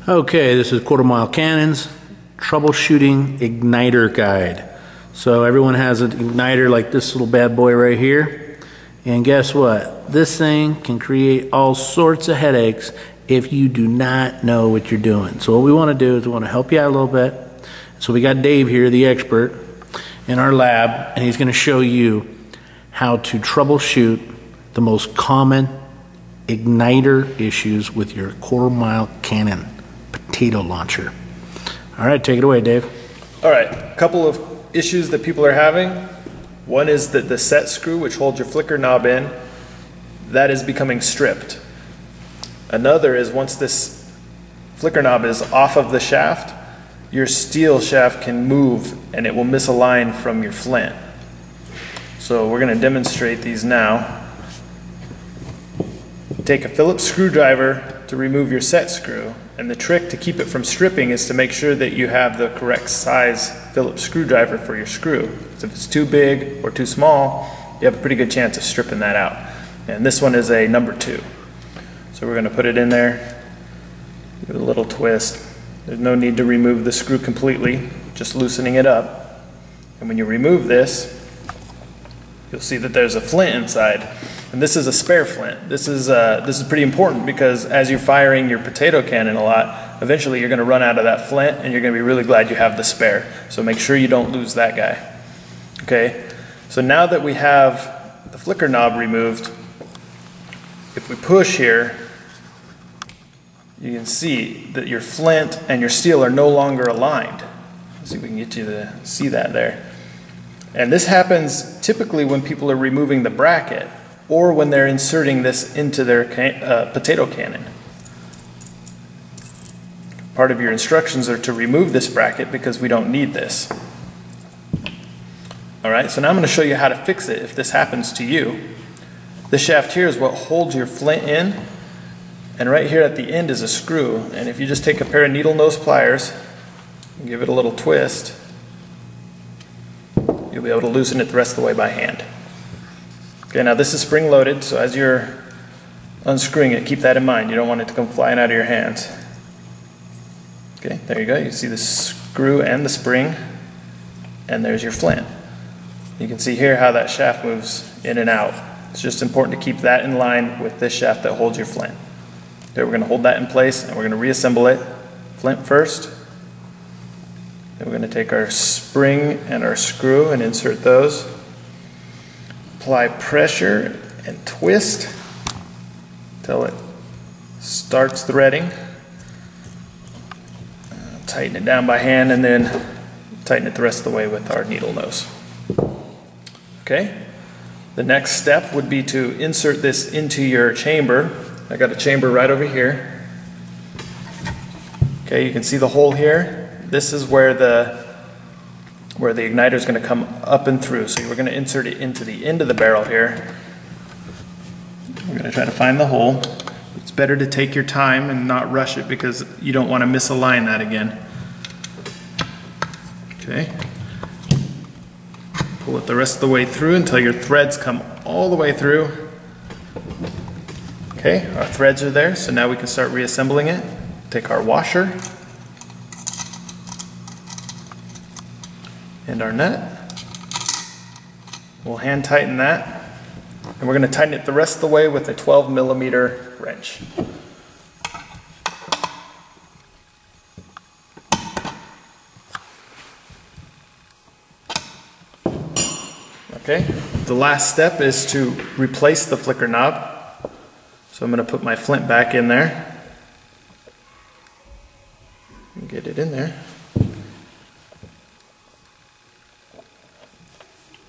Okay, this is Quarter Mile Cannon's Troubleshooting Igniter Guide. So everyone has an igniter like this little bad boy right here. And guess what? This thing can create all sorts of headaches if you do not know what you're doing. So what we want to do is we want to help you out a little bit. So we got Dave here, the expert, in our lab, and he's going to show you how to troubleshoot the most common igniter issues with your Quarter Mile Cannon potato launcher. All right, take it away, Dave. All right, a couple of issues that people are having. One is that the set screw, which holds your flicker knob in, that is becoming stripped. Another is once this flicker knob is off of the shaft, your steel shaft can move and it will misalign from your flint. So we're going to demonstrate these now. Take a Phillips screwdriver to remove your set screw, and the trick to keep it from stripping is to make sure that you have the correct size Phillips screwdriver for your screw. So if it's too big or too small, you have a pretty good chance of stripping that out. And this one is a number 2. So we're going to put it in there, give it a little twist. There's no need to remove the screw completely, just loosening it up. And when you remove this, you'll see that there's a flint inside. And this is a spare flint. This is pretty important because as you're firing your potato cannon a lot, eventually you're going to run out of that flint and you're going to be really glad you have the spare. So make sure you don't lose that guy. Okay, so now that we have the flicker knob removed, if we push here, you can see that your flint and your steel are no longer aligned. Let's see if we can get you to see that there. And this happens typically when people are removing the bracket or when they're inserting this into their potato cannon. Part of your instructions are to remove this bracket because we don't need this. Alright, so now I'm going to show you how to fix it if this happens to you. This shaft here is what holds your flint in, and right here at the end is a screw. And if you just take a pair of needle nose pliers and give it a little twist, you'll be able to loosen it the rest of the way by hand. Okay, now this is spring loaded, so as you're unscrewing it, keep that in mind. You don't want it to come flying out of your hands. Okay, there you go. You see the screw and the spring, and there's your flint. You can see here how that shaft moves in and out. It's just important to keep that in line with this shaft that holds your flint. Okay, we're going to hold that in place and we're going to reassemble it. Flint first. Then we're going to take our spring and our screw and insert those. Apply pressure and twist until it starts threading. Tighten it down by hand and then tighten it the rest of the way with our needle nose. Okay, the next step would be to insert this into your chamber. I got a chamber right over here. Okay, you can see the hole here. This is where the igniter is going to come up and through. So we're going to insert it into the end of the barrel here. We're going to try to find the hole. It's better to take your time and not rush it because you don't want to misalign that again. Okay. Pull it the rest of the way through until your threads come all the way through. Okay, our threads are there, so now we can start reassembling it. Take our washer and our nut. We'll hand tighten that, and we're going to tighten it the rest of the way with a 12mm wrench. Okay, the last step is to replace the flicker knob. So I'm going to put my flint back in there. Get it in there.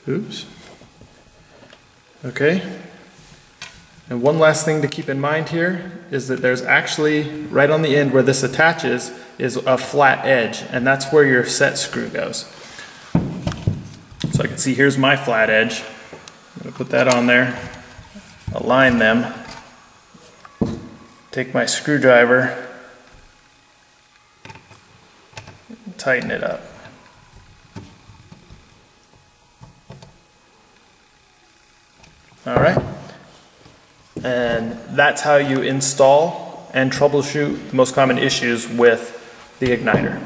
Oops. Okay. And one last thing to keep in mind here is that there's actually, right on the end where this attaches, is a flat edge, and that's where your set screw goes. So I can see here's my flat edge. I'm going to put that on there, align them, take my screwdriver, and tighten it up. All right, and that's how you install and troubleshoot the most common issues with the igniter.